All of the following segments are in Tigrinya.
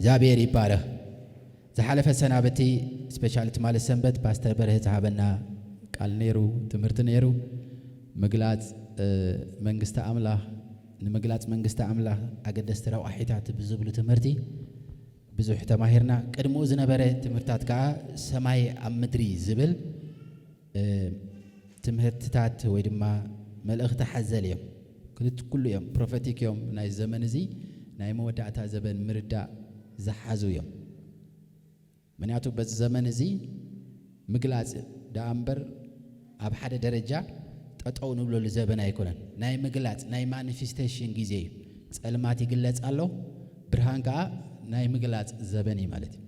زابير يباره زحلف السنابتي سبيشالت مال السنبت باستر بره زهابنا قال نيرو تمرت نيرو مقلات منغستا املاح نمقلات منغستا املاح اقدس تراو احيتات بزبلو تمرتي بزح تماهرنا قدمو زنبره تمرتات كا سماي امدري زبل تمهرتات وي دما ملእኽቲ حزل يوم كل يوم بروفيتيك يوم ناي زمن زي ناي مودعتا زبن مردا زحازو يوم منياتو بز زمن زي مقلاص دامبر اب حدا درجه تطو نبلو لزبن ايكونن ناي مقلاص ناي مانيفيستيشن غيزي صلمات يغلص الله برهان كا ناي مقلاص زبني مالتي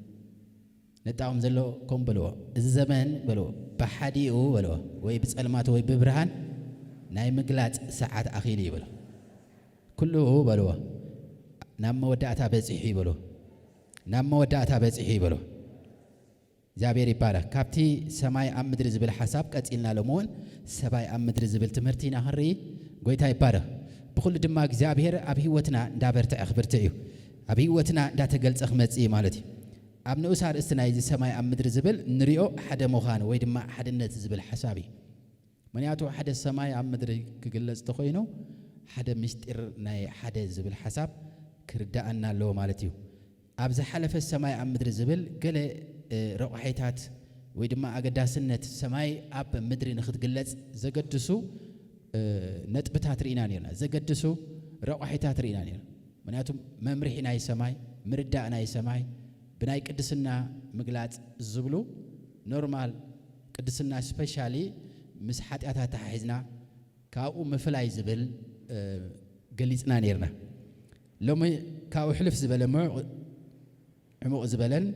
نتاوم زلو كوم بلو الزمن بلو بحديو بلو وي بصلمات وي ببرهان ناي مقلاص ساعات اخيلي بلو كله بلو نام وداتا بصحي بلو نام وداتا بصحي بلو زابير يبارك كابتي سماي ام مدر زبل حساب قصيلنا لمون سباي ام مدر زبل تمرتينا هري غويتا يبارك بكل دما እግዚአብሔር አብ ህይወትና እንዳበርተ አخبرت እዩ አብ ህይወትና እንዳተገልጸ መጽይ ማለትይ አብ ንኡሳር እስናይ ሰማይ ام مدر زبل ንሪኦ ሓደ ሞኻን ወይ ድማ ሓድነት ዝብል ሓሳቢ ምንያቱ ሓደ ሰማይ ام مدر ክግለጽ ተኾይኑ ሓደ ምስጢር ናይ ሓደ ዝብል ሓሳብ ክርዳአና ኣሎ ማለትዩ አብ ዝሓለፈ ሰማይ ام مدر زبل ገለ رقحيتات ويدما أقداسنة سماي أب مدري نخد قلت زقدسو نتبتات رينا نيرنا زقدسو رقحيتات رينا نيرنا مناتو ممرحي ناي سماي مردا ناي سماي بناي قدسنا مقلات زبلو نورمال قدسنا سبيشالي مسحات أتا تحيزنا كاو مفلاي زبل قليتنا نيرنا لو كاو حلف زبل عمو زبلن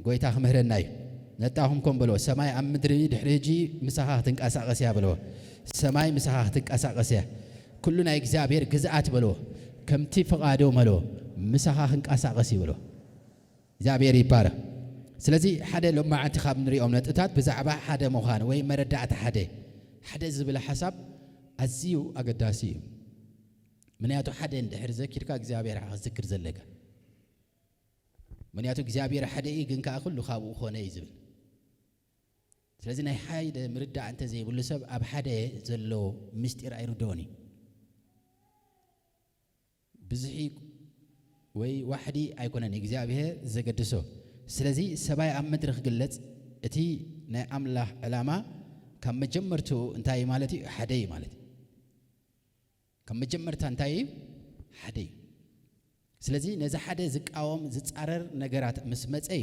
ጎይታ خمهرناي نتاهم كم بلو سماي ام مدري دحريجي مساحه تنقاسقس يا بلو سماي مساحه تنقاسقس يا كلنا እግዚአብሔር ግዛት بلو كمتي فقادو ملو مساحه تنقاسقس بلو እግዚአብሔር ይባረክ ስለዚህ ሓደ لما انتخاب نريኦም ነጥታት بزعبا ሓደ مخان ወይ መረዳዕታ ሓደ ዝብል حساب አዚዩ አገዳሲ ምንያቱ ሓደ እንድሕር ዘኪርካ እግዚአብሔር ዝክር ዘለጋ منياتو እግዚአብሔር حدي ግን ካኩሉ ካብኡ ኾነ ይዝብል ስለዚህ ናይ ሓይደ ምርዳ አንተ ዘይብሉ ሰብ ኣብ ሓደ ዘሎ ምስጢር አይሩዶኒ ብዙሒ ወይ ዋሕዲ ኣይኮነን እግዚአብሔር ዘገድሶ ስለዚህ ሰባይ ኣብ መድረኽ ግለጽ እቲ ናይ አምላኽ ዕላማ ካብ መጀመርቱ እንታይ ማለት እዩ ሓደ ማለት ካብ መጀመርታ እንታይ ሓደ ስለዚህ ነዛ ሓደ ዝቃወም ዝጻረር ነገራት ምስ መጽዩ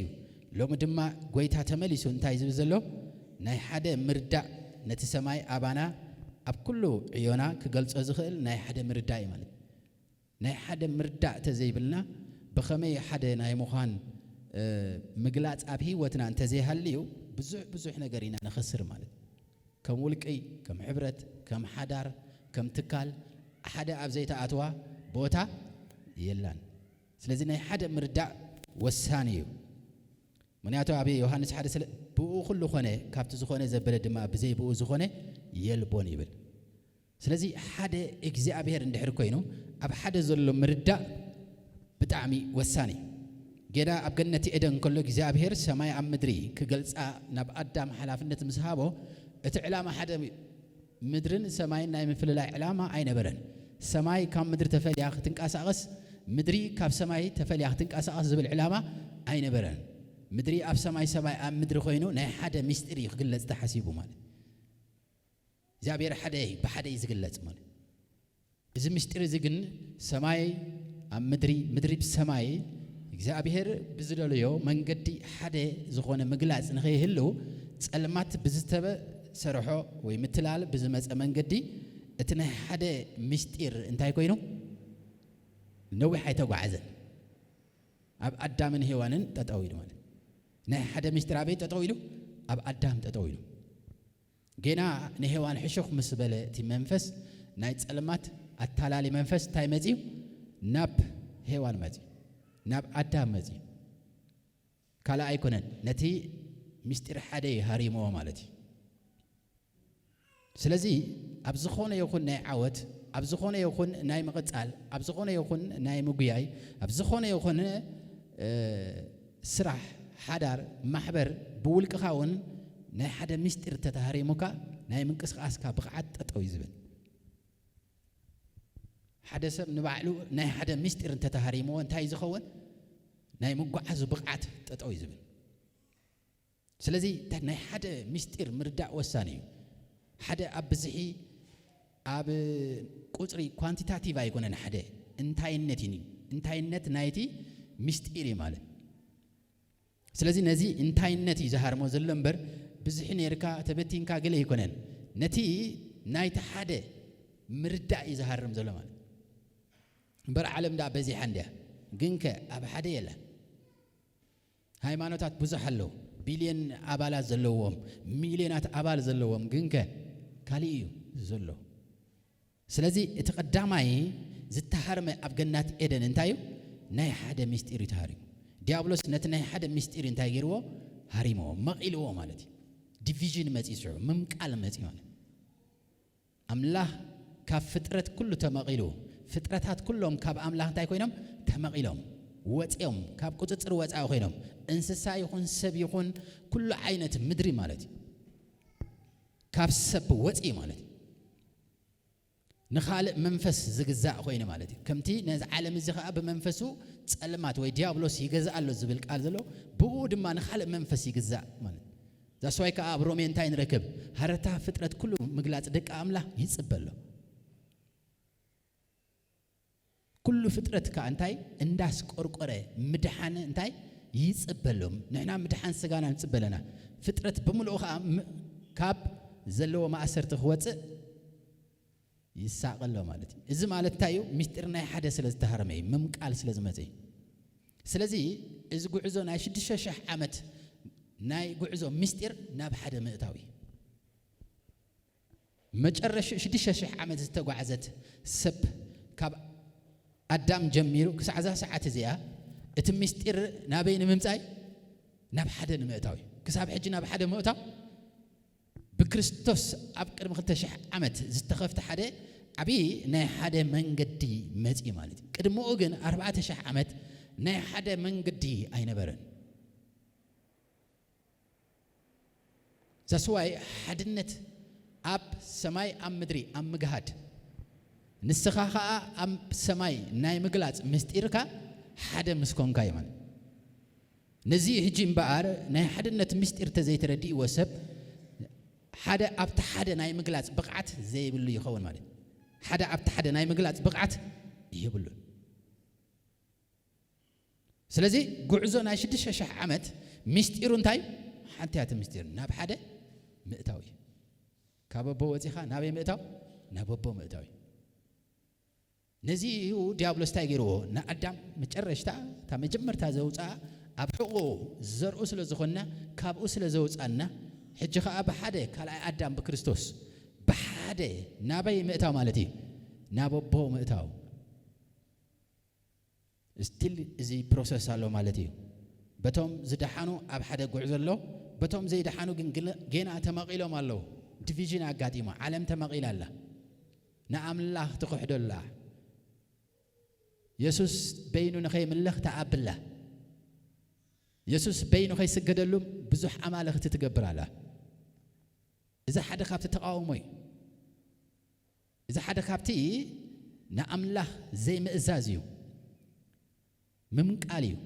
ሎም ድማ ጎይታ ተመሊሱ እንታይ ዝብል ዘሎ ናይ ሓደ ምርዳእ ነቲ ሰማይ አባና ኣብ ኩሉ ዕዮና ክገልጾ ዝኽእል ናይ ሓደ ምርዳእ ማለት ናይ ሓደ ምርዳእ ተዘይብልና በኸመይ ሓደ ናይ ምዃን ምግላጽ ኣብ ህይወትና እንተዘይሃልዩ ብዙሕ ነገር ኢና ነኸስር ማለት ከም ውልቂ ከም ሕብረት ከም ሓዳር ከም ትካል ሓደ ኣብ ዘይተኣትዋ ቦታ يلان ስለዚህ ናይ ሓደ ምርዳእ ወሳኒ እዩ ምንያቱ ኣብ ዮሐንስ ሓደ ስለ ብኡ ኩሉ ኾነ ካብቲ ዝኾነ ዘበለ ድማ ብዘይ ብኡ ዝኾነ የልቦን ይብል ስለዚህ ሓደ እግዚአብሔር እንድሕር ኮይኑ ኣብ ሓደ ዘሎ ምርዳእ ብጣዕሚ ወሳኒ ገና ኣብ ገነቲ ኤደን ከሎ እግዚአብሔር ሰማይ ኣብ ምድሪ ክገልጻ ናብ ኣዳም ሓላፍነት ምስሃቦ እቲ ዕላማ ሓደ ምድርን ሰማይን ናይ ምፍልላይ ዕላማ ኣይነበረን ሰማይ ካብ ምድሪ ተፈልያ ክትንቃሳቀስ مدري كاب سماي تفلي تنقاسقس زبل علامه አይነበረን مدري اب سماي سماي ام مدري خوينو ናይ ሓደ ሚስጥር ይግለጽ ተሐሲቡ ማለት እግዚአብሔር ሓደ በሓደ ይዝግለጽ ማለት እዚ ሚስጥር እዚ ግን ሰማይ ام مدري بسماي እግዚአብሔር ብዝደልዮ መንገዲ ሓደ ዝኾነ ምግላጽ ንኸይህሉ ጸልማት ብዝተበ ሰርሖ ወይ ምትላል ብዝመጸ መንገዲ እቲ ናይ ሓደ ሚስጥር እንታይ ኮይኑ نوي حيتو عزل اب ادم هيوانن تطويلو ማለት ናይ ሓደ ሚስጥር አበይ ተጠውይሉ ኣብ አዳም ተጠውይሉ ገና ንሄዋን ሕሹኽ መስበለ እቲ መንፈስ ናይ ጸልማት አታላሊ መንፈስ ታይ መጽዩ ናብ ሄዋን መጽዩ ናብ አዳም መጽዩ ካላ አይኮነን ነቲ ሚስጥር ሓደ ሃሪሞ ማለት ስለዚህ ኣብ ዝኾነ ይኹን ናይ ዓወት ኣብ ዝኾነ ይኹን ናይ መቀጻል ኣብ ዝኾነ ይኹን ናይ ምጉያይ ኣብ ዝኾነ ይኹን ስራሕ ሓዳር ማሕበር ብውልቅኻውን ናይ ሓደ ምስጢር ተታሃሪሙካ ናይ ምንቅስቃስካ ብቕዓት ጠጠው ይዝብል ሓደ ሰብ ንባዕሉ ናይ ሓደ ምስጢር ተታሃሪሙ እንታይ ዝኸውን ናይ ምጓዓዝ ብቕዓት ጠጠው ይዝብል ስለዚህ ናይ ሓደ ምስጢር ምርዳእ ወሳኒ እዩ ሓደ ኣብ ብዝሒ ኣብ ቁጽሪ ኳንቲታቲቭ ኣይኮነን ሓደ እንታይነት ናይቲ ምስጢር ማለት ስለዚህ ነዚ እንታይነት ይዛሃርሞ ዘሎ እምበር ብዝሒ ነርካ ተበቲንካ ገለ ይኮነን ነቲ ናይቲ ሓደ ምርዳእ ይዛሃርም ዘሎ ማለት እምበር ዓለም ዳ በዚሓ እንድያ ግንከ ኣብ ሓደ የለ ሃይማኖታት ብዙሕ ኣለዉ ቢልዮን ኣባላት ዘለዎም ሚልዮናት ኣባል ዘለዎም ግንከ ካሊእ እዩ ዘሎ ስለዚህ እቲ ቀዳማይ ዝተሃርመ ኣብ ገነት ኤደን እንታይ እዩ ናይ ሓደ ምስጢር ይተሃሪሙ ዲያብሎስ ነቲ ናይ ሓደ ምስጢር እንታይ ገይርዎ ሃሪሞ መቂልዎ ማለት እዩ ዲቪዥን መጽኡ ምምቃል መጽኡ ማለት ኣምላኽ ካብ ፍጥረት ኩሉ ተመቂሉ ፍጥረታት ኩሎም ካብ ኣምላኽ እንታይ ኮይኖም ተመቂሎም ወጽኦም ካብ ቁጽጽር ወጻኢ ኮይኖም እንስሳ ይኹን ሰብ ይኹን ኩሉ ዓይነት ምድሪ ማለት እዩ ካብ ሰብ ወጽኢ ማለት እዩ ንኻልእ መንፈስ ዝግዛእ ኮይኑ ማለት እዩ ከምቲ ነዚ ዓለም እዚ ኸኣ ብመንፈሱ ጸልማት ወይ ዲያብሎስ ይገዛእ ኣሎ ዝብል ቃል ዘሎ ብኡ ድማ ንኻልእ መንፈስ ይግዛእ ማለት ዛስዋይ ከዓ ኣብ ሮሜ እንታይ ንረክብ ሃረታ ፍጥረት ኩሉ ምግላጽ ደቂ ኣምላኽ ይጽበሎ ኩሉ ፍጥረት ከዓ እንታይ እንዳስ ቆርቆረ ምድሓን እንታይ ይጽበሎም ንሕና ምድሓን ስጋና ንጽበለና ፍጥረት ብምልኡ ከዓ ካብ ዘለዎ ማእሰርቲ ክወፅእ ይሳቀሎ ማለት እዩ እዚ ማለት እንታይ እዩ ምስጢር ናይ ሓደ ስለ ዝተሃረመ እዩ ምምቃል ስለ ዝመፀ እዩ ስለዚህ እዚ ጉዕዞ ናይ 6000 ዓመት ናይ ጉዕዞ ምስጢር ናብ ሓደ ምእታዊ መጨረሻ 6000 ዓመት ዝተጓዓዘት ሰብ ካብ ኣዳም ጀሚሩ ክሳዕ ዛ ሰዓት እዚኣ እቲ ምስጢር ናበይ ንምምጻይ ናብ ሓደ ንምእታዊ ክሳብ ሕጂ ናብ ሓደ ምእታው بكريستوس أبكر مختشح عمت زتخفت حدا عبي ناي حدا من قدي مزي مالتي كده موجن 14 عمت ناي حدا من قدي أين برن زسواي حدنت أب سماي أم مدري أم مجهد نسخها أم سماي ناي مجلات مستيركا حدا مسكون كايمان نزي هجيم بار ناي حدنت مستير تزيت ردي وسب حدا أبت حدا ناي مجلات بقعت زي بلو يخون مالي حدا أبت حدا ناي مجلات بقعت يبلو سلازي قعزو ناي 6 عمت مستيرون تاي حتى هات مستير ناب حدا مئتاوي كابو وزيخا نابي مئتاو نابو مئتاوي نزي هو ديابلوس تايغيرو نا أدام مجرشتا تا مجمرتا زوجا أبحقو زرعو سلازخونا كابو سلازوجانا حجة أب حدا كلا أدم بكريستوس بحدا نبي مئتاو مالتي نبو مئتاو still زي process على مالتي بتوم زدحانو أب حدا قعزلو بتوم زي دحانو جينا تماقيلو مالو division أقاديمه عالم تماقيل الله نعم الله تقحد الله يسوس بينو نخي من الله تعب الله يسوس بينو خي سجد له بزح أماله تتقبل على إذا حدا خابت تقاومي إذا حدا خابتي نعم الله زي مئزازيو ممكاليو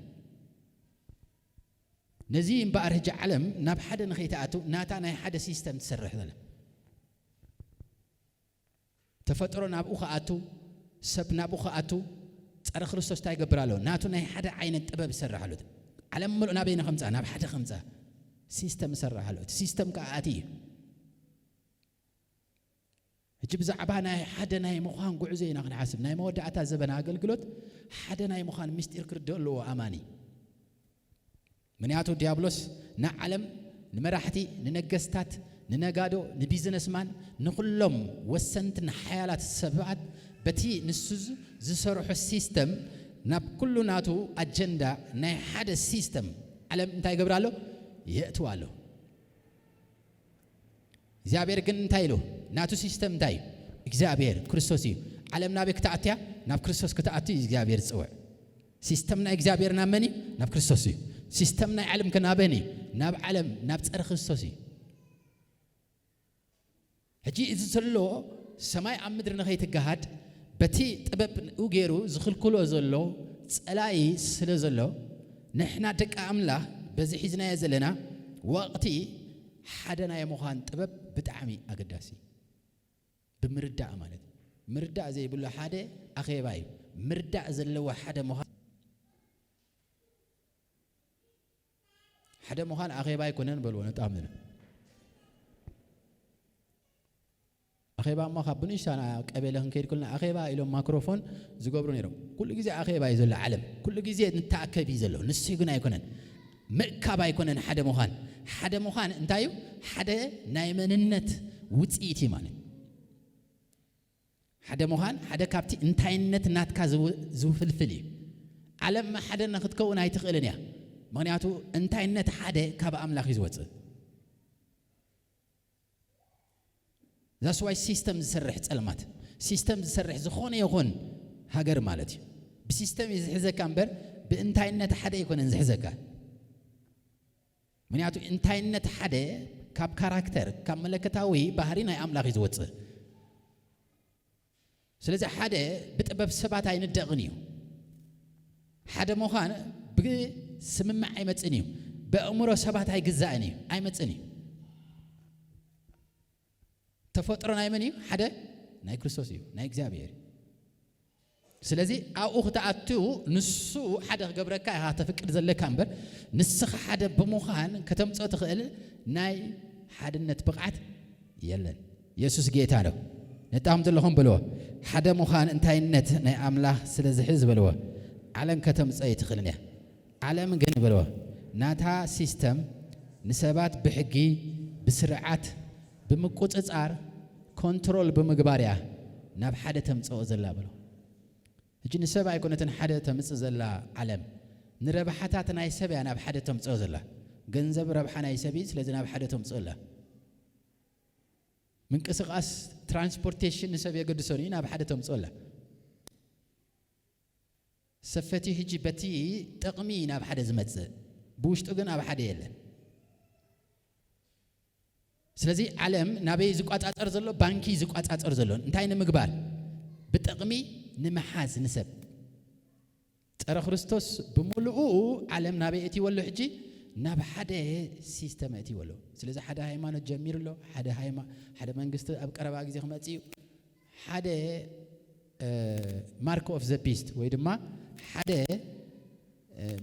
نزيم بأرجع علم ناب حدا نخيتاتو ناتانا حدا سيستم تسرح ذلك تفتروا ناب أخاتو سب ناب أخاتو تسأل خريستوس تايقبر له ناتو ناي حدا عين التباب سرح له علم ملو نابين 5 ناب حدا 5 سيستم سرح له سيستم كآتي جب زعبانا حدا ناي مخان قعزينا خن حاسب ناي مودعتا زبنا قلقلوت حدا ناي مخان مستير كردولو أماني من ياتو ديابلوس نعلم نمراحتي ننقستات ننقادو نبيزنس مان نقلهم وسنت حيالات السبعات بتي نسوز زسرح السيستم ناب كل ناتو أجندة ناي حدا السيستم علم انتاي قبرالو يأتوالو إزابير كن انتايلو ناتو سيستم تاي إزابير كريستوسي علم نابي كتاعتيا ناب كريستوس كتاعتي إزابير تسوع سيستمنا إجابيرنا مني ناب كريستوسي سيستمنا علم كنابني ناب علم ناب تصير كريستوسي هجي إذا سلوا سماي عمدرنا خيت الجهاد بتي تبب وجيرو زخل كله زلوا سلاي سل زلوا نحن دك عمله بزي حزنا يزلنا وقتي حدنا يا مخان تبب بتعمي أقداسي بمردع مالت مردع زي بقول حدا أخي باي مردع زلوا حدا مخان حدا مخان أخي باي كونن بلونا تأمننا أخي با ما خبنيش أنا قبله هنكير كلنا أخي با إلهم ميكروفون زقبرون يرو كل جزء أخي با يزول العلم كل جزء نتأكد يزلوا نسيقنا يكونن مكابا يكونن حدا مخان انتايو حدا نايمن النت وتسيتي ماني حدا مخان حدا كابتي انتاي النت ناتكا زو فلفلي علم ما حدا ناخد كون هاي تقلنيا مغنياتو انتاي النت حدا كابا أملاخ يزوت That's why systems زرح تسلمات systems زرح زخون يخون هاجر مالتي بسيستم يزحزك أمبر بإنتاينة حدا يكون ينزحزك من يعطي إنتاينة حدا كاب كاركتر كاب ملكتاوي بحرين أملاخ يزوت سلزة حدا بتقبل سبعة عين الدغنيو حدا مخان بسمم عيمت إنيو بأمره سبعة عين جزء عيمت إنيو تفطر نايمني حدا ناي كريستوسيو ناي إجابير سلزي أو أختأتو نسو حدا قبرك ها تفكر زل كامبر نسخ حدا بمخان كتم تقول ناي حدا نتبقعت يلن يسوع جيتانو نتأمل لهم بلوه حدا مخان انتهى النت ناي أملا سلزي حزب بلوه علم كتم تقولني علم جن بلوه ناتها سيستم نسبات بحقي بسرعات بمقوت أزار كنترول بمقباريا ناب حدا تمصو زلا بلو هجي نسبة يكون حدا تمصو زلا علم نربحاتنا يسبي ناب حدا تمصو زلا جنزب ربحنا يسبي لازم ناب حدا تمصو زلا من قصقاس ترانسبورتيشن نسبي قدسوني ناب حدا تمصو زلا سفتي هجي بتي تقمي ناب حدا زمتص بوش تقن ناب حدا يلا سلزي علم نبي زقات أرزلو بانكي زقات أرزلو انتاين مقبال بتقمي نمحاز نسب ترى خريستوس بملؤو علم نبي اتي ولو حجي ناب حدا سيستم اتي ولو سلزي حدا هايمانو جمير له حدا منقست أبقربا غزي خماتيو حدا ماركو اوف ذا بيست ويدما حدا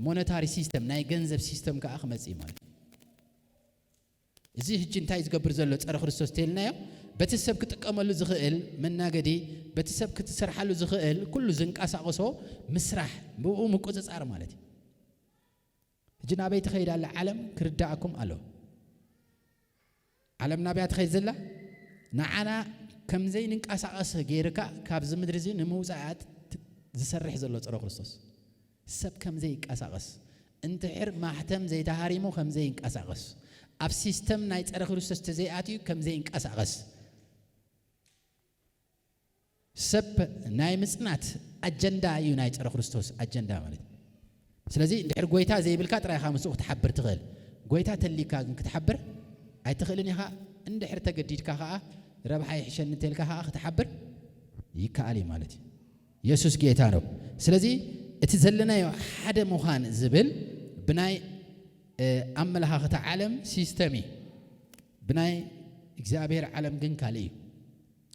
مونيتاري سيستم ناي گنزب سيستم كا خماتي مال زي هجين تايز قبر زلوا ترى خريستوس تيلنا بتسب كتقاملو زخيل من ناقدي بتسب كتسرحلو زخيل كله زنق أساقصو مسرح بو مقوزز عار مالتي هجين أبي تخيل على العالم كرداءكم ألو عالم نبي تخيل زلا نعنا كم زي ننق أساقص غيرك كابز مدرزي نموزعات زسرح زلوا ترى خريستوس سب كم زي أساقص انت حر ما حتم زي تهاريمو كم زي نق أساقص أب سيستم نايت أرى خريستوس تزيئاتيو كم زين كأسعغس سب ناي مسنات أجندا يونايت أرى خريستوس أجندا مالت سلازي ندير قويتا زي بالكات راي خامس وقت تحبر تغل قويتا تلي كان كتحبر أي تغلني ها ندير تجديد كها ربح يحشن تلك ها تحبر يكالي مالتي يسوع جيتانو سلازي اتزلنا يو حدا مخان زبل بناي أملها خت عالم سيستمي بناي إجابير عالم جن كالي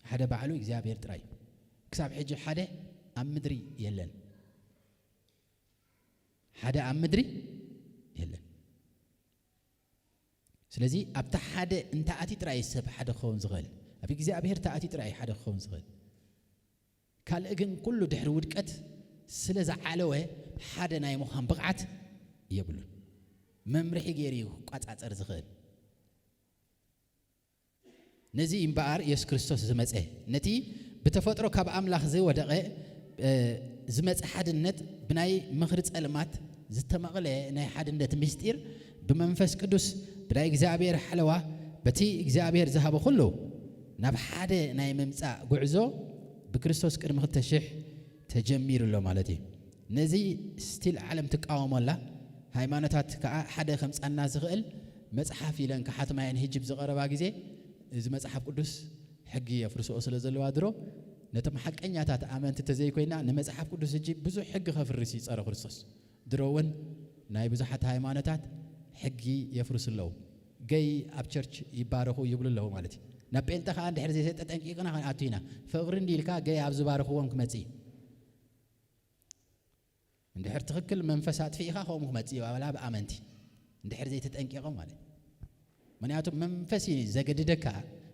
حدا بعلو إجابير تراي كسب حج حدا أمدري يلن حدا أمدري يلن سلزي أبتح حدا أنت أتي تراي سب حدا خون زغل أبي إجابير تأتي تراي حدا خون زغل كال إجن كله دحر ودكت سلز علوه حدا نايمو هم بقعت يبلون ممرح يجريو قطعت أرزخل نزي إمبار يسوع كريستوس زمزه نتي بتفطره كاب أملاخ زي ودقة زمز حد النت بناي مخرج علامات زتمغلة ناي حد النت مستير بمنفس قدوس بناي إجابير حلوة بتي إجابير ذهب كله نب حد ناي ممسع جعزو بكريستوس كرم ختشح تجمير الله مالتي نزي ستيل عالم تقاوم ولا ሃይማኖታት ከአ ሓደ ከምጻና ዝኽእል መጽሐፍ ይለን ከሓትማያን ህጅብ ዝቀረባ ጊዜ እዚ መጽሐፍ ቅዱስ ሕጊ የፍርሶ ስለዘለዋ ድሮ ነተም ሐቀኛታት አመንት ተዘይኮይና ንመጽሐፍ ቅዱስ ህጅብ ብዙ ሕግ ከፍርሲ ጸረ ክርስቶስ ድሮውን ናይ ብዙሓት ሃይማኖታት ሕጊ የፍርስለው ገይ ኣብ ቸርች ይባረኹ ይብሉለው ማለት ናብ ጴንጤ ከአ እንድሕር ዘይሰጠ ጠንቂቅና አትይና ፍቅሪ እንዲልካ ገይ ኣብ ዝባረኹዎም ክመጽ እንድሕር ትክክል መንፈሳት ፊኢኻ ኸም ክመጽ ይባላ በአመንቲ እንድሕር ዘይተጠንቂቆም ማለት ምክንያቱም መንፈሲ ዘገድደካ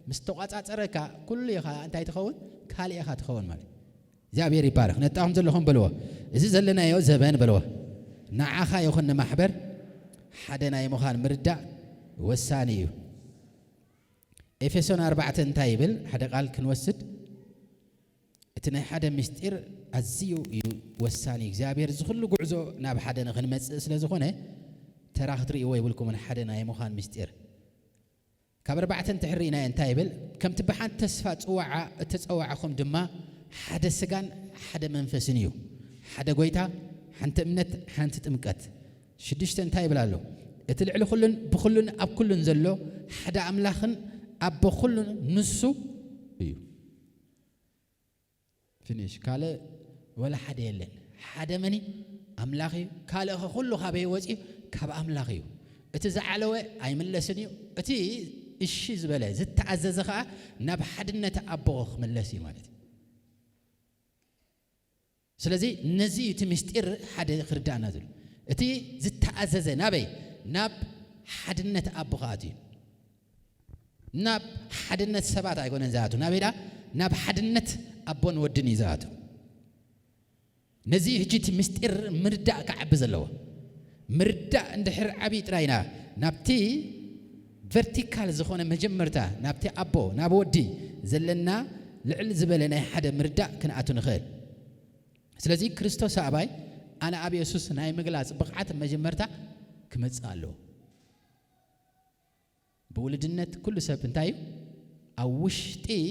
مستوقعات كل يخا أنت يتخون كالي يخا تخون مالي زابير يبارك نتاهم زلهم بلوه إذا زلنا يو زبان بلوه نعاخا يخون محبر حدنا يمخان مردع والثاني إفسون 4 تايبل حدا قال كنوسد اتنا حدا مستير الزيو والثاني زابير زخلو قعزو ناب حدا نخنمس سلازخونه تراخ تري ويبلكم من حدنا يمخان مستير كبر بعتن تحرينا ينتايبل كم تبحان تسفى تتصوعكم دما حدا سجان حدا منفسنيو حدا قويتا حنت امنت حنت تمكت شدشت ينتايبل له اتلعلو كلن بكلن اب كلن زلو حدا املاخن اب كلن نسو ايو فينيش قال ولا حدا يلن حدا مني املاخي قال كله خبي وجي كاب املاخيو اتزعلوا اي ملسنيو اتي إشي زبالة زت تعزز خا ناب حدنا تأبوخ ملسي مالتي سلازي نزي تمستير حد خردان نازل اتي زت تعزز نابي ناب حدنا تأبوخاتي ناب حدنا السبات يكون زاتو نابي لا ناب حدنا أبون ودني زاتو نزي هجي تمستير مردا كعب زلوا مردا عند حر عبيد راينا نابتي vertical زخونه مجمرتا نابتي ابو نابودي زلنا لعل زبلنا حدا مردا كناتو نخيل سلازي كريستوس اباي انا ابي يسوس ناي مغلاص بقعت مجمرتا كمصالو بولدنت كل سب انتايو اوشتي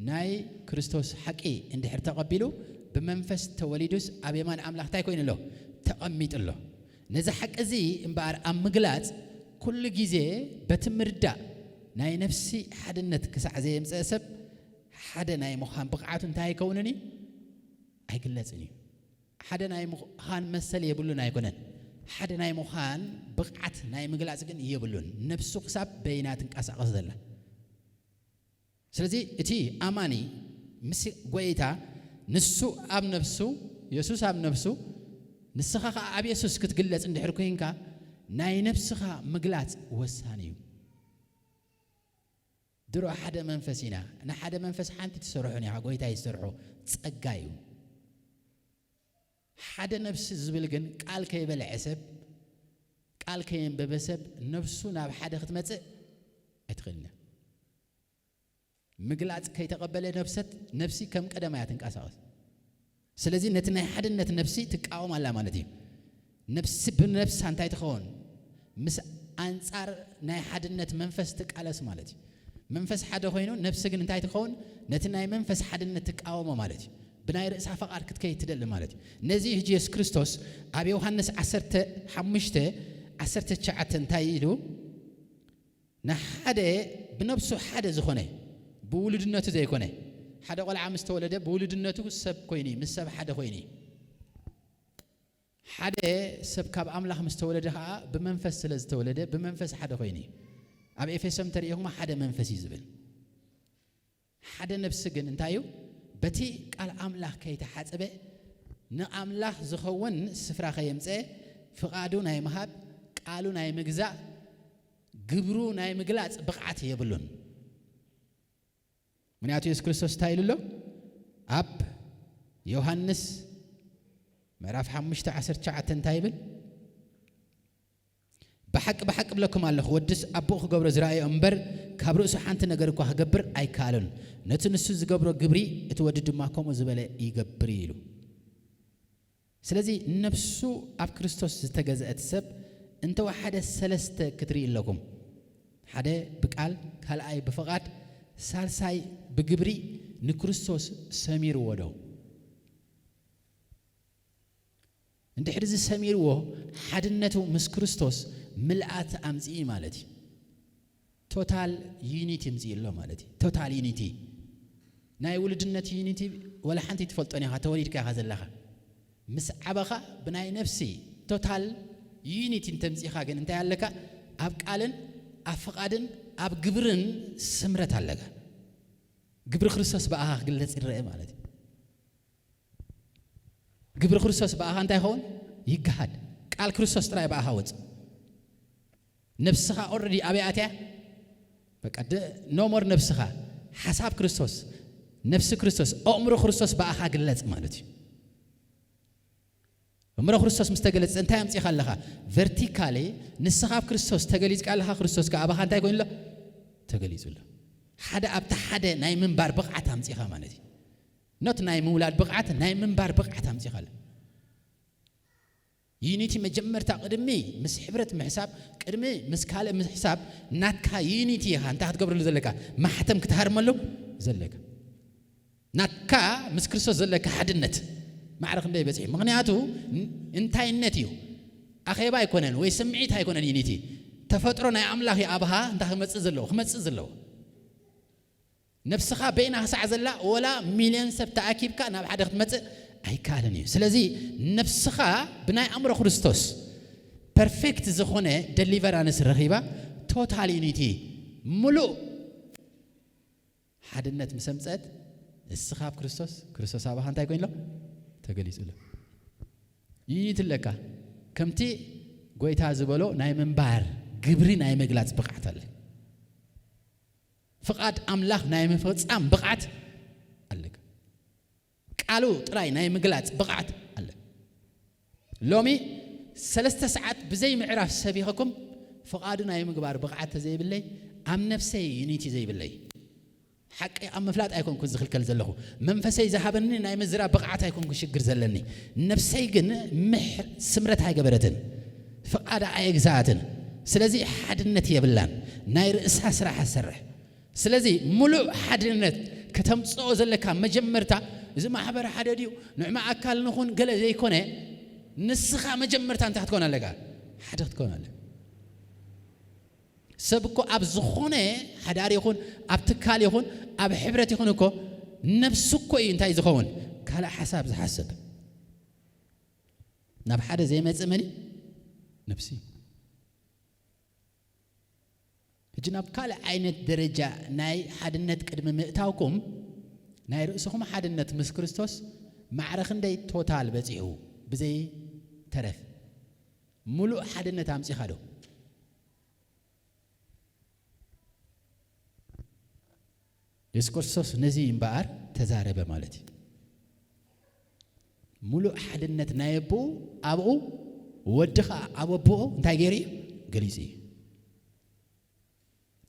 ناي كريستوس حقي اندحر تقبلو بمنفس توليدوس ابي مان املاح تاي كوين له تقميط له نذا حق زي امبار ام مغلاص كل جزء بتمردا ناي نفسي حدنت كسع زي مسأسب حدا ناي مخان بقعات انتهي كونني أيقلتني حدا ناي مخان مسل يبلون أيقونن حدا ناي مخان بقعات ناي مقلاسكن يبلون نفسه قصاب بينات كاسع قصد الله سلزي اتي أماني مسي قويتا نسو أب نفسه يسوس أب نفسه نسخة أب يسوس كتقلت عند حركينكا ناي نفسها مقلات وسانيو درو حدا منفسنا انا حدا منفس حانتي تسرحوني عقويتا يسرحو تصقايو حدا نفس زبلغن قال كيبلع حسب قال كيم ببسب نفسو ناب حدا ختمص اتخلنا مقلات كي تقبل نفسي كم قدما يتنقاساس سلازي نتنا حدنت نفسي تقاوم الله مالتي نفس بنفس انتي تخون مس انصار ناي حدنت منفس تقالس مالتي منفس حدا خوينو نفس ግን انتي تخون نتناي منفس حدنت تقاوم مالتي بناي رأس فقار كتكي تدل مالتي نزي جيسوس كريستوس ابي يوحنس 10:9 انتي يلو نحدا بنفسه حدا زخونه بولدنته زي كونه حدا قلعه مستولده بولدنته سب كويني مسب حدا خويني حدا سب كاب أملاخ مستولده بمنفس سلز تولده بمنفس حدا خويني أبي إفسم تريهم حدا منفس يزبل حدا نفس جن انتايو بتي قال أملاخ كي تحاسبه نأملاخ زخون سفرا خيمسه فقادو ناي مهاب قالو ناي مجزاء قبرو ناي مقلات بقعت يبلون من ياتو يسوع كريستوس تايلو له أب يوحنس مراف 5:10 تايبل بحق بلكم الله ودس ابو خغبر زراي امبر كبرس حنت ነገር እኮ هغبر አይካለን ነትንሱ ዝገብሮ ግብሪ እትወድድማኮም ዝበለ ይገብር ይሉ ስለዚህ ነፍሱ አብ ክርስቶስ ዝተገዘአት ሰብ እንተ ወሐደ ሰለስተ ክትሪ ለኩም ሓደ በቃል ካልአይ በፈቃድ ሳልሳይ በግብሪ ንክርስቶስ ሰሚር ወደው እንደ ሕርዝ ሰሚርዎ ሓድነቱ ምስ ክርስቶስ ምልአት አምጽኢ ማለት ቶታል ዩኒቲ ምጽኢ ሎ ማለት ቶታል ዩኒቲ ናይ ውልድነት ዩኒቲ ወላ ሓንቲ ትፈልጦን ኢኻ ተወሊድካ ኢኻ ዘለኻ ምስ ዓበኻ ብናይ ነፍሲ ቶታል ዩኒቲ እንተምጽኢኻ ግን እንታይ ኣለካ ኣብ ቃልን ኣብ ፍቓድን ኣብ ግብርን ስምረት ኣለካ ግብሪ ክርስቶስ በአኻ ክግለጽ ይረአ ማለት ግብሪ ክርስቶስ በአኻ እንታይ ይኸውን ይገሃድ ቃል ክርስቶስ ጥራይ በአኻ ወጽ ነፍስኻ ኦልሬዲ አብያትያ በቃ ኖሞር ነፍስኻ ሐሳብ ክርስቶስ ነፍስ ክርስቶስ አእምሮ ክርስቶስ በአኻ ግለጽ ማለት አእምሮ ክርስቶስ ምስተገለጽ እንታይ አምጽኢኻ ኣለኻ ቨርቲካሊ ንስኻ ክርስቶስ ተገሊጽካ ኣለኻ ክርስቶስ ከአባኻ እንታይ ኮይንሎ ተገሊጹሎ ሓደ ኣብታ ሓደ ናይ ምንባር ብቕዓት አምጽኢኻ ማለት ኖት ናይ ምውላድ ብቕዓት ናይ ምንባር ብቕዓት አምጽኢኻ ዩኒቲ መጀመርታ ቅድሚ ምስ ሕብረት ምሕሳብ ቅድሚ ምስ ካልእ ምሕሳብ ናትካ ዩኒቲ ኢኻ እንታይ ክትገብረሉ ዘለካ ማሕተም ክትሃርመሉ ዘለካ ናትካ ምስ ክርስቶስ ዘለካ ሓድነት ማዕረኽ እንደ ይበጽሕ ምክንያቱ እንታይነት እዩ ኣኼባ ኣይኮነን ወይ ስምዒት ኣይኮነን ዩኒቲ ተፈጥሮ ናይ ኣምላኽ ኣባሃ እንታይ ክመጽእ ዘለዎ ነፍስኻ በይና ክሳዕ ዘላ ወላ ሚልዮን ሰብ ተኣኪብካ ናብ ሓደ ክትመጽእ ኣይካለን እዩ ስለዚ ነፍስኻ ብናይ ኣእምሮ ክርስቶስ ፐርፌክት ዝኾነ ደሊቨራንስ ረኺባ ቶታል ዩኒቲ ሙሉእ ሓድነት ምስ ኣምጽአት እስኻ ኣብ ክርስቶስ ኣባኻ እንታይ ኮይንሎ ተገሊጹሎ ዩኒቲ ኣለካ ከምቲ ጎይታ ዝበሎ ናይ ምንባር ግብሪ ናይ መግላጽ ብቕዓት ኣለ ፍቓድ ኣምላኽ ናይ ምፍጻም ብቕዓት ኣለካ ቃሉ ጥራይ ናይ ምግላጽ ብቕዓት ኣለ ሎሚ 3 ሰዓት ብዘይ ምዕራፍ ሰቢኸኩም ፍቓዱ ናይ ምግባር ብቕዓት ዘይብለይ ኣብ ነፍሰይ ዩኒቲ ዘይብለይ ሓቂ ኣብ ምፍላጥ ኣይኮንኩን ዝኽልከል ዘለኹ መንፈሰይ ዝሃበኒ ናይ ምዝራብ ብቕዓት ኣይኮንኩ ሽግር ዘለኒ ነፍሰይ ግን ስምረት ኣይገበረትን ፍቓዳ ኣይግዛኣትን ስለዚ ሓድነት የብላን ናይ ርእሳ ስራሕ ኣሰርሕ ስለዚ ሙሉእ ሓድነት ከተምጽኦ ዘለካ መጀመርታ እዚ ማሕበር ሓደ ድዩ ንዕማ ኣካል ንኹን ገለ ዘይኮነ ንስኻ መጀመርታ እንታይ ክትኮን ኣለካ ሓደ ክትኮን ኣለካ ሰብ እኮ ኣብ ዝኾነ ሓዳር ይኹን ኣብ ትካል ይኹን ኣብ ሕብረት ይኹን እኮ ነፍሱ እኮ እዩ እንታይ ዝኸውን ካልእ ሓሳብ ዝሓስብ ናብ ሓደ ዘይመጽእ መኒ ነፍሲ ሕጂ ናብ ካልእ ዓይነት ደረጃ ናይ ሓድነት ቅድሚ ምእታውኩም ናይ ርእስኹም ሓድነት ምስ ክርስቶስ ማዕረኽ እንደይ ቶታል በጺሑ ብዘይ ተረፍ ሙሉእ ሓድነት ኣምጽኢኻ ዶ ኢየሱስ ክርስቶስ ነዚ እምበኣር ተዛረበ ማለት እዩ ሙሉእ ሓድነት ናይ ኣቦኡ ኣብኡ ወድኻ ኣብ ኣቦኡ እንታይ ገይሩ እዩ ገሊጹ እዩ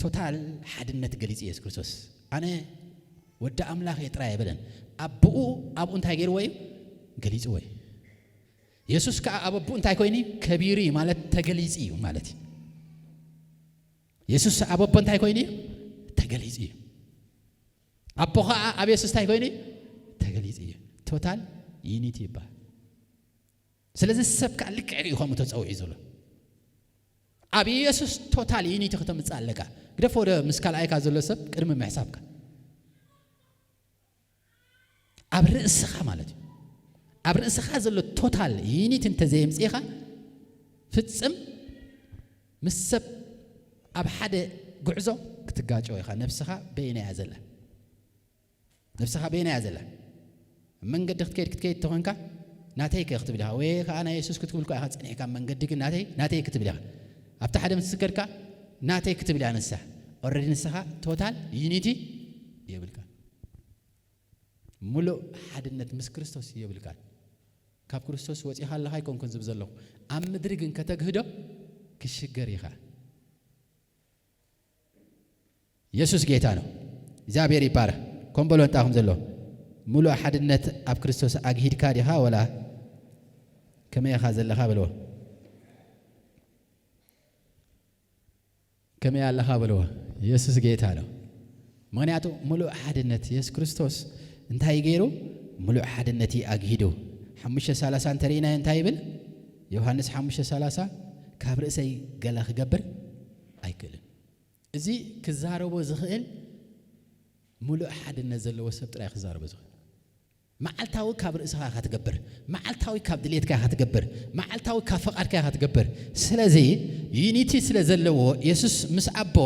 ቶታል ሓድነት ገሊጹ ኢየሱስ ክርስቶስ ኣነ ወዲ ኣምላኽ ጥራይ አይበለን ኣብኡ እንታይ ገይርዎ እዩ ገሊጹ ወይ ኢየሱስ ከ ኣብ ኣቦኡ እንታይ ኮይኑ ከቢሩ ማለት ተገሊጹ እዩ ማለት ኢየሱስ ኣብ ኣቦኡ እንታይ ኮይኑ ተገሊጹ እዩ ኣቦኻ ኣብ ኢየሱስ እንታይ ኮይኑ ተገሊጹ እዩ ቶታል ዩኒቲ ይባል ስለዚ ሰብካ ልክዕ እዩ ከምኡ ተጸውዒ ዘሎ ኣብ ኢየሱስ ቶታል ዩኒቲ ከተምጽእ ኣለካ ግደፎ ወደ ምስ ካልኣይካ ዘሎ ሰብ ቅድሚ ምሕሳብካ ኣብ ርእስኻ ማለት እዩ ኣብ ርእስኻ ዘሎ ቶታል ዩኒቲ እንተዘይምጽኢኻ ፍጽም ምስ ሰብ ኣብ ሓደ ጉዕዞ ክትጋጨው ኢኻ ነፍስኻ በይና እያ ዘላ ነፍስኻ በይና እያ ዘላ መንገዲ ክትከይድ ተኾንካ ናተይ ክትብል ኢኻ ወይ ከዓ ናይ ኢየሱስ ክትብልካ ኢኻ ጽኒሕካ መንገዲ ግን ናተይ ክትብል ኢኻ ኣብታ ሓደ ምትስከርካ ናተይ ክትብል ኢኻ ንስኻ ኦልሬዲ ንስኻ ቶታል ዩኒቲ የብልካ ሙሉእ ሓድነት ምስ ክርስቶስ የብልካ ካብ ክርስቶስ ወፂኻ ኣለኻ ይኮንኩን ዝብ ዘለኹ ኣብ ምድሪ ግን ከተግህዶ ክሽገር ኢኻ ኢየሱስ ጌታ ነው እግዚአብሔር ይባረክ ኮምበሎ እንጣኹም ዘሎ ሙሉእ ሓድነት ኣብ ክርስቶስ ኣግሂድካ ዲኻ ወላ ከመይ ኢኻ ዘለኻ በልዎ ከመይ ኣለኻ በልዎ ኢየሱስ ጌታ ነው ምክንያቱ ሙሉእ ሓድነት ኢየሱስ ክርስቶስ እንታይ ገይሩ ሙሉእ ሓድነት ኣግሂዱ 5:30 ተሪእና እንታይ ይብል ዮሐንስ 5:30 ካብ ርእሰይ ገለ ክገብር ኣይክእልን እዚ ክዛረቦ ዝኽእል ሙሉእ ሓድነት ዘለዎ ሰብ ጥራይ ክዛረቦ ዝኽእል መዓልታዊ ካብ ርእስኻ ክትገብር መዓልታዊ ካብ ድሌትካ ክትገብር መዓልታዊ ካብ ፈቃድካ ክትገብር ስለዚ ዩኒቲ ስለዘለዎ ኢየሱስ ምስ አቦ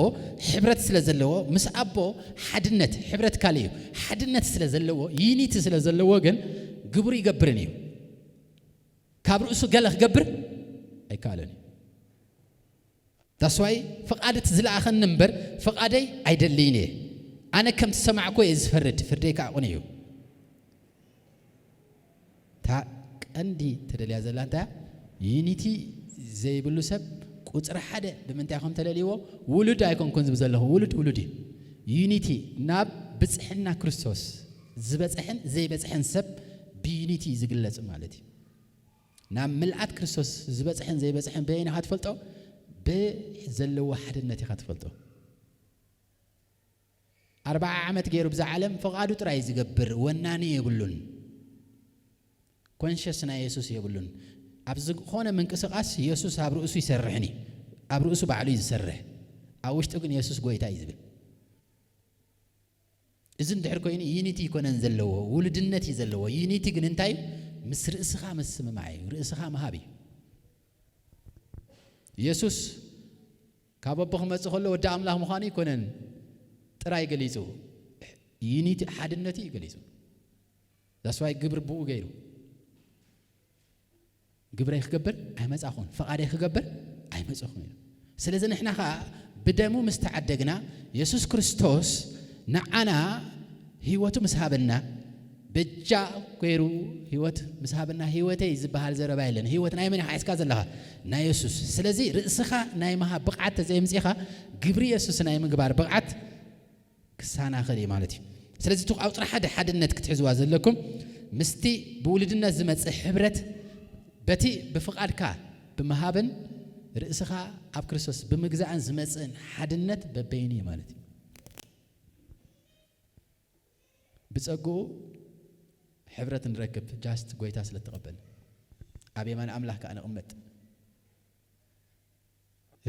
ሕብረት ስለዘለዎ ምስ አቦ ሓድነት ሕብረት ካልዩ ሓድነት ስለዘለዎ ዩኒቲ ስለዘለዎ ግን ግብር ይገብርን እዩ ካብ ርእሱ ገለ ክገብር ኣይካለን ዳስዋይ ፈቃድት ዝለኣኸን ነበር ፈቃደይ አይደልይኔ አነ ከም ተሰማዕኮ ዝፈርድ ፍርደይ ካቁን እዩ ታ ቀንዲ ተደልያ ዘላ እንታ ዩኒቲ ዘይብሉ ሰብ ቁጽር ሓደ ብምንታይ ከም ተለሊዎ ውሉድ ኣይኮንኩን ዝብዘለኹ ውሉድ ዩኒቲ ናብ ብጽሕና ክርስቶስ ዝበጽሕን ዘይበጽሕን ሰብ ብዩኒቲ ዝግለጽ ማለት እዩ ናብ ምልአት ክርስቶስ ዝበጽሕን ዘይበጽሕን በይና ክትፈልጦ በዘለዎ ሓድነት ኢኻ ትፈልጦ 40 ዓመት ገይሩ ብዛ ዓለም ፈቃዱ ጥራይ ዝገብር ወናኒ የብሉን ኮንሽስ ና ኢየሱስ የብሉን ኣብዚ ኾነ ምንቅስቃስ ኢየሱስ ኣብ ርእሱ ይሰርሕኒ ኣብ ርእሱ ባዕሉ ይሰርሕ ኣብ ውሽጡ ግን ኢየሱስ ጎይታ እዩ ዝብል እዚ እንድሕር ኮይኑ ዩኒቲ ይኮነን ዘለዎ ውልድነት እዩ ዘለዎ ዩኒቲ ግን እንታይ ምስ ርእስኻ መስምማዕ እዩ ርእስኻ መሃብ እዩ ኢየሱስ ካብ አቦ ክመጽእ ከሎ ወዲ ኣምላኽ ምዃኑ ይኮነን ጥራይ ገሊጹ ዩኒቲ ሓድነት እዩ ገሊጹ ዳስዋይ ግብር ብኡ ገይሩ ግብረይ ክገብር ኣይመጻኹን ፈቃደይ ክገብር ኣይመጻኹን ኢሉ ስለዚ ንሕና ኸ ብደሙ ምስተዓደግና ኢየሱስ ክርስቶስ ንዓና ህይወቱ ምስሃበና በጃ ገይሩ ህይወት ምስሃበና ህይወተይ ዝበሃል ዘረባ የለን ህይወት ናይ መን ሓይስካ ዘለኻ ናይ ኢየሱስ ስለዚ ርእስኻ ናይ መሃብ ብቕዓት ተዘይምጽኻ ግብሪ ኢየሱስ ናይ ምግባር ብቕዓት ክሳና ኸሊ ማለት እዩ ስለዚ ቱ ኣውጥራ ሓድነት ክትሕዝዋ ዘለኩም ምስቲ ብውልድነት ዝመጽእ ሕብረት በቲ ብፍቃድካ ብምሃብን ርእስኻ ኣብ ክርስቶስ ብምግዛእን ዝመጽእን ሓድነት በበይኒ ማለት እዩ ብጸጉኡ ሕብረት ንረክብ ጃስት ጎይታ ስለተቀበል ኣብ የማን አምላክ ከነቅመጥ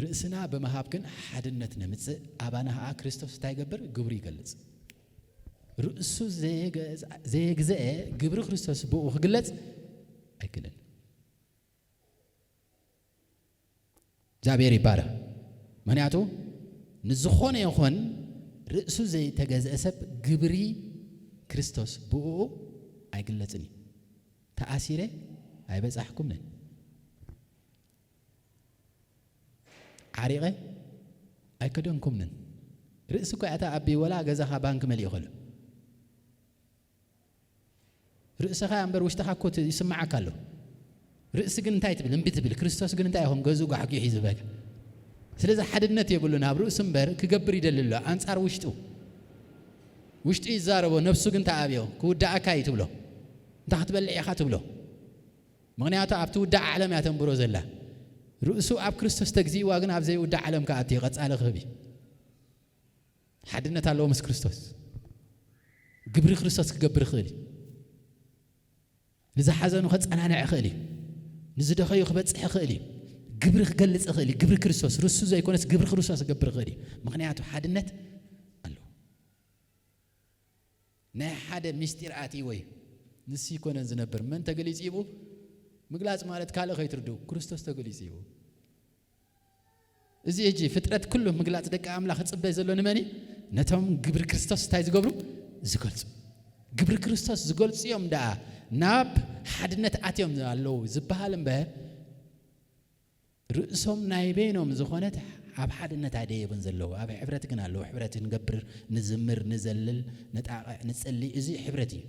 ርእስና በመሃብ ግን ሓድነት ነምጽእ አባና ክርስቶስ ታይገብር ግብሩ ይገልጽ ርእሱ ዘይግዘአ ግብሩ ክርስቶስ ብኡ ክግለጽ አይክልን ዛቤር ይባረ ምክንያቱ ንዝኾነ ይኾን ርእሱ ዘይተገዘአ ሰብ ግብሪ ክርስቶስ ብኡ አይግለጽኒ ተአሲረ አይበጻሕኩምን ዓሪቀ አይከደንኩምን ርእስ እኮ ያታ አቢ ወላ ገዛኻ ባንክ መልይ ይኸሉ ርእስኻ አንበር ውሽጥኻ እኮ ይስማዓካ ኣሎ ርእስ ግን እንታይ ትብል እምቢ ትብል ክርስቶስ ግን እንታይ ይሆን ገዙ ጋሕጊ ሒዝበካ ስለዚ ሓድነት የብሉና ኣብ ርእስ እምበር ክገብር ይደልሎ አንጻር ውሽጡ ይዛረቦ ነፍሱ ግን ተኣብዮ ክውዳእካ ይትብሎ እንታ ክትበልዕ ኢኻ ትብሎ ምክንያቱ ኣብቲ ውዳእ ዓለም እያ ተንብሮ ዘላ ርእሱ ኣብ ክርስቶስ ተግዚእዋ ግን ኣብ ዘይውዳእ ዓለም ከኣትዮ ቀጻለ ክህብ ሓድነት ኣለዎ ምስ ክርስቶስ ግብሪ ክርስቶስ ክገብር ይኽእል እዩ ንዝሓዘኑ ከጸናንዕ ይኽእል እዩ ንዝደኸዩ ክበጽሕ ይኽእል እዩ ግብሪ ክገልጽ ይኽእል እዩ ግብሪ ክርስቶስ ርእሱ ዘይኮነስ ግብሪ ክርስቶስ ክገብር ይኽእል እዩ ምክንያቱ ሓድነት ኣለዎ ናይ ሓደ ምስጢር ኣትይዎ እዩ ንስ ይኮነን ዝነብር መን ተገሊጽ ይቡ ምግላጽ ማለት ካልእ ኸይትርድኡ ክርስቶስ ተገሊጽ ይቡ እዚ እጂ ፍጥረት ኩሉ ምግላጽ ደቂ ኣምላኽ ጽበይ ዘሎ ንመን ነቶም ግብሪ ክርስቶስ እንታይ ዝገብሩ ዝገልጹ ግብሪ ክርስቶስ ዝገልጹ እዮም ደኣ ናብ ሓድነት ኣትዮም ኣለዉ ዝበሃል እምበር ርእሶም ናይ በይኖም ዝኾነት ኣብ ሓድነት ኣይደየብን ዘለዉ ኣብ ሕብረት ግን ኣለዉ ሕብረት ንገብር ንዝምር ንዘልል ነጣቕዕ ንጸልይ እዚ ሕብረት እዩ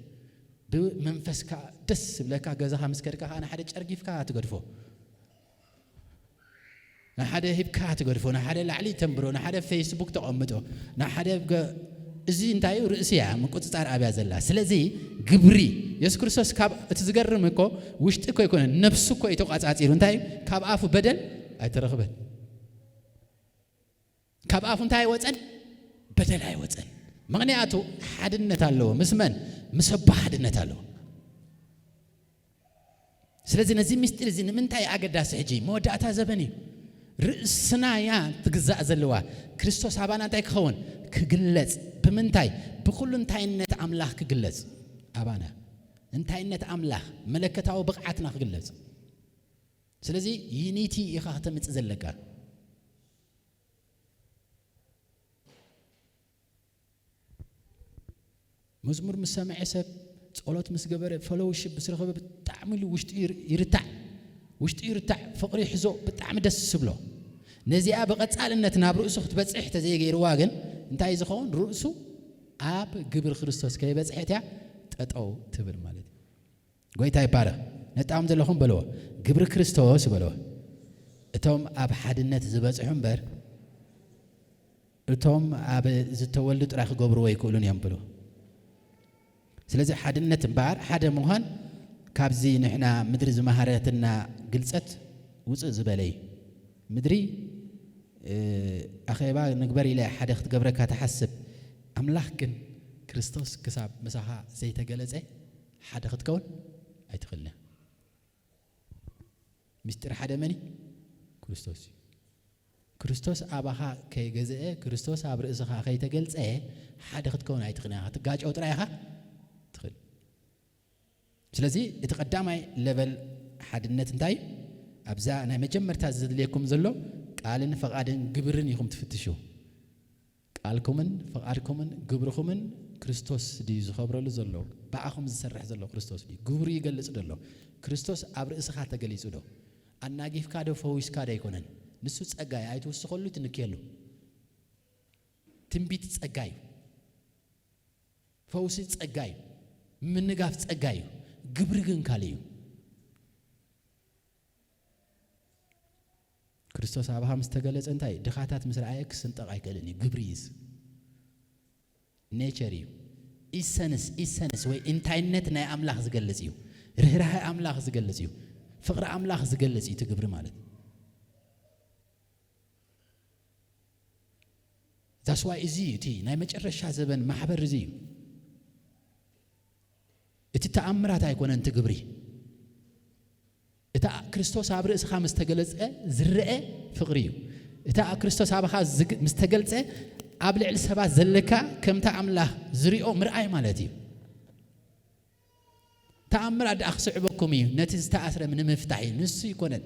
ብመንፈስካ ደስ ብለካ ገዛኻ ምስ ከድካ ንሓደ ጨርጊፍካ ትገድፎ ንሓደ ሂብካ ትገድፎ ንሓደ ላዕሊ ተንብሮ ንሓደ ፌስቡክ ተቐምጦ ንሓደ እዚ እንታይ ርእሲ እያ ምቁፅጻር ኣብያ ዘላ ስለዚ ግብሪ ኢየሱስ ክርስቶስ ካብ እቲ ዝገርም እኮ ውሽጢ እኮ ይኮነ ነፍሱ እኮ የተቋጻጺሩ እንታይ ካብ ኣፉ በደል ኣይተረኽበን ካብ ኣፉ እንታይ ወፀን በደል ኣይወፀን ምክንያቱ ሓድነት ኣለዎ ምስ መን ምስ ኣቦ ሓድነት ኣለዎ ስለዚህ ነዚ ምስጢር እዚ ንምንታይ ኣገዳሲ ሕጂ መወዳእታ ዘበን እዩ ርእስና ያ ትግዛእ ዘለዋ ክርስቶስ ኣባና እንታይ ክኸውን ክግለጽ ብምንታይ ብኩሉ እንታይነት ኣምላኽ ክግለጽ ኣባና እንታይነት ኣምላኽ መለከታዊ ብቕዓትና ክግለጽ ስለዚ ዩኒቲ ኢኻ ከተምጽእ ዘለካ መዝሙር ምስ ሰምዐ ሰብ ጸሎት ምስ ገበረ ፈሎውሽፕ ዝረኸበ ብጣዕሚ ውሽጢ ይርታዕ ፍቕሪ ሒዞ ብጣዕሚ ደስ ዝብሎ ነዚኣ ብቐጻልነት ናብ ርእሱ ክትበጽሕ ተዘይገይርዋ ግን እንታይ ዝኸውን ርእሱ ኣብ ግብሪ ክርስቶስ ከይበጽሐት እያ ጠጠው ትብል ማለት እዩ ጎይታ ይባረኽ ነጣም ዘለኹም በልዎ ግብሪ ክርስቶስ በልዎ እቶም ኣብ ሓድነት ዝበጽሑ እምበር እቶም ኣብ ዝተወልዱ ጥራይ ክገብርዎ ይክእሉን እዮም ብልዎ ስለዚ ሓድነት እምበር ሓደ ምዃን ካብዚ ንሕና ምድሪ ዝመሃረትና ግልጸት ውፅእ ዝበለ እዩ ምድሪ ኣኼባ ንግበር ኢለ ሓደ ክትገብረካ ተሓስብ ኣምላኽ ግን ክርስቶስ ክሳብ ምሳኻ ዘይተገለጸ ሓደ ክትከውን ኣይትኽእልና ምስጢር ሓደ መኒ ክርስቶስ እዩ ክርስቶስ ኣባኻ ከይገዝአ ክርስቶስ ኣብ ርእስኻ ከይተገልጸ ሓደ ክትከውን ኣይትኽእልና ክትጋጨው ጥራይ ኢኻ ትኽእል ስለዚ እቲ ቀዳማይ ለቨል ሓድነት እንታይ ኣብዛ ናይ መጀመርታ ዝድልየኩም ዘሎ ቃልን ፈቓድን ግብርን ኢኹም ትፍትሹ ቃልኩምን ፈቓድኩምን ግብርኩምን ክርስቶስ ድዩ ዝኸብረሉ ዘሎ ባዕኹም ዝሰርሕ ዘሎ ክርስቶስ ድዩ ግብሩ ይገልጽ ዘሎ ክርስቶስ ኣብ ርእስኻ ተገሊጹ ዶ ኣናጊፍካ ዶ ፈዊስካ ዶ ኣይኮነን ንሱ ጸጋይ ኣይትወስኸሉ ትንክየሉ ትንቢት ጸጋይ ፈውሲ ጸጋይ ምንጋፍ ጸጋይ ግብሪ ግን ካልእ እዩ ክርስቶስ ኣብሃ ምስ ተገለጸ እንታይ ድኻታት ምስ ረኣየ ክስንጠቕ ኣይክእልን እዩ ግብሪ ይዝ ኔቸር እዩ ኢሰንስ ወይ እንታይነት ናይ ኣምላኽ ዝገልጽ እዩ ርህራሄ ኣምላኽ ዝገልጽ እዩ ፍቕሪ ኣምላኽ ዝገልጽ እዩ ትግብሪ ማለት ዛስ ዋይ እዚ እቲ ናይ መጨረሻ ዘበን ማሕበር እዚ እዩ እቲ ተኣምራት ኣይኮነን ትግብሪ እታ ክርስቶስ ኣብ ርእስኻ ምስ ተገለጸ ዝርአ ፍቕሪ እዩ እታ ክርስቶስ ኣብኻ ምስ ተገልጸ ኣብ ልዕሊ ሰባት ዘለካ ከምታ ኣምላኽ ዝሪኦ ምርኣይ ማለት እዩ ተኣምራት ደኣ ክስዕበኩም እዩ ነቲ ዝተኣስረ ንምፍታሕ እዩ ንሱ ይኮነን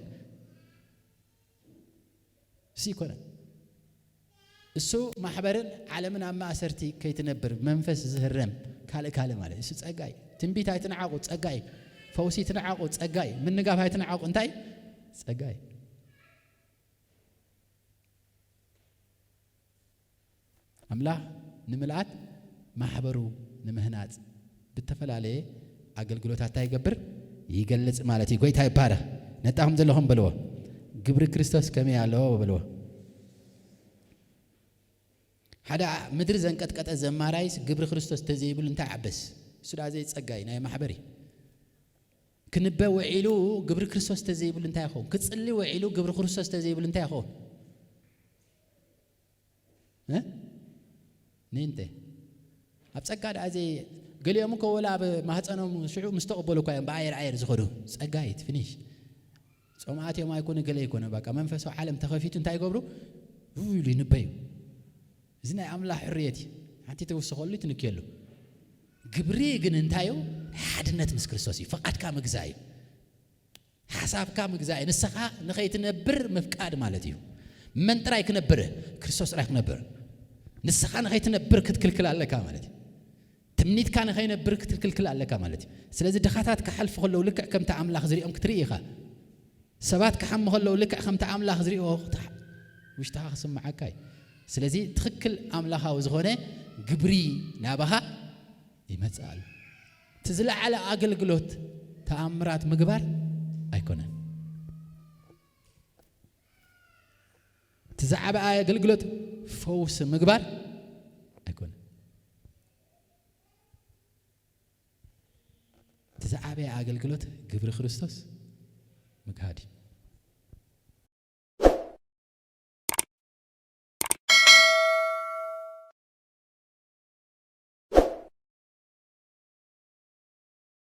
እሱ ማሕበርን ዓለምን ኣብ ማእሰርቲ ከይትነብር መንፈስ ዝህረም ካልእ ማለት እሱ ጸጋይ ትንቢት ኣይትነዓቁ ጸጋይ ፈውሲ ትነዓቁ ጸጋይ ምንጋፍ ኣይትነዓቁ እንታይ ጸጋይ ኣምላኽ ንምልኣት ማሕበሩ ንምህናጽ ብተፈላለየ ኣገልግሎታት ይገብር ይገልጽ ማለት እዩ ጎይታ ይባረኽ ነጣኹም ዘለኹም በልዎ ግብሪ ክርስቶስ ከመይ ኣለዎ በልዎ ሓደ ምድሪ ዘንቀጥቀጠ ዘማራይስ ግብሪ ክርስቶስ ተዘይብሉ እንታይ ዓበስ እሱዳ ዘይጸጋይ ናይ ማሕበር ክንበ ውዒሉ ግብሪ ክርስቶስ ተዘይብሉ እንታይ ይኸውን ክጽሊ ውዒሉ ግብሪ ክርስቶስ ተዘይብሉ እንታይ ይኸውን ንእንተ ኣብ ጸጋ ደኣ ዘይ ገሊኦም እኮ ወላ ኣብ ማህፀኖም ሽዑ ምስ ተቐበሉ እኳ እዮም ብኣየር ዝኸዱ ጸጋይት ፊኒሽ ጾምኣትዮም ኣይኮነ ገለ ይኮነ በቃ መንፈሳዊ ዓለም ተኸፊቱ እንታይ ይገብሩ ኢሉ ይንበዩ እዚ ናይ ኣምላኽ ሕርየት እዩ ሓንቲ ተወስኸሉ ትንክየሉ ግብሪ ግን እንታይ እዩ ሓድነት ምስ ክርስቶስ እዩ ፈቃድካ ምግዛእ እዩ ሓሳብካ ምግዛእ እዩ ንስኻ ንኸይትነብር ምፍቃድ ማለት እዩ መን ጥራይ ክነብር ክርስቶስ ጥራይ ክነብር ንስኻ ንኸይትነብር ክትክልክል ኣለካ ማለት እዩ ትምኒትካ ንኸይነብር ክትክልክል ኣለካ ማለት እዩ ስለዚ ድኻታት ክሓልፉ ከለዉ ልክዕ ከምቲ ኣምላኽ ዝሪኦም ክትርኢ ኢኻ ሰባት ክሓሙ ከለዉ ልክዕ ከምቲ ኣምላኽ ዝሪኦ ውሽጥኻ ክስምዓካ እዩ ስለዚ ትኽክል ኣምላኻዊ ዝኾነ ግብሪ ናባኻ ይመጽእ ኣሎ ትዝለዓለ ኣገልግሎት ተኣምራት ምግባር ኣይኮነን ትዛዓበ ኣገልግሎት ፈውስ ምግባር ኣይኮነን ትዛዓበ ኣገልግሎት ግብሪ ክርስቶስ ምግሃድ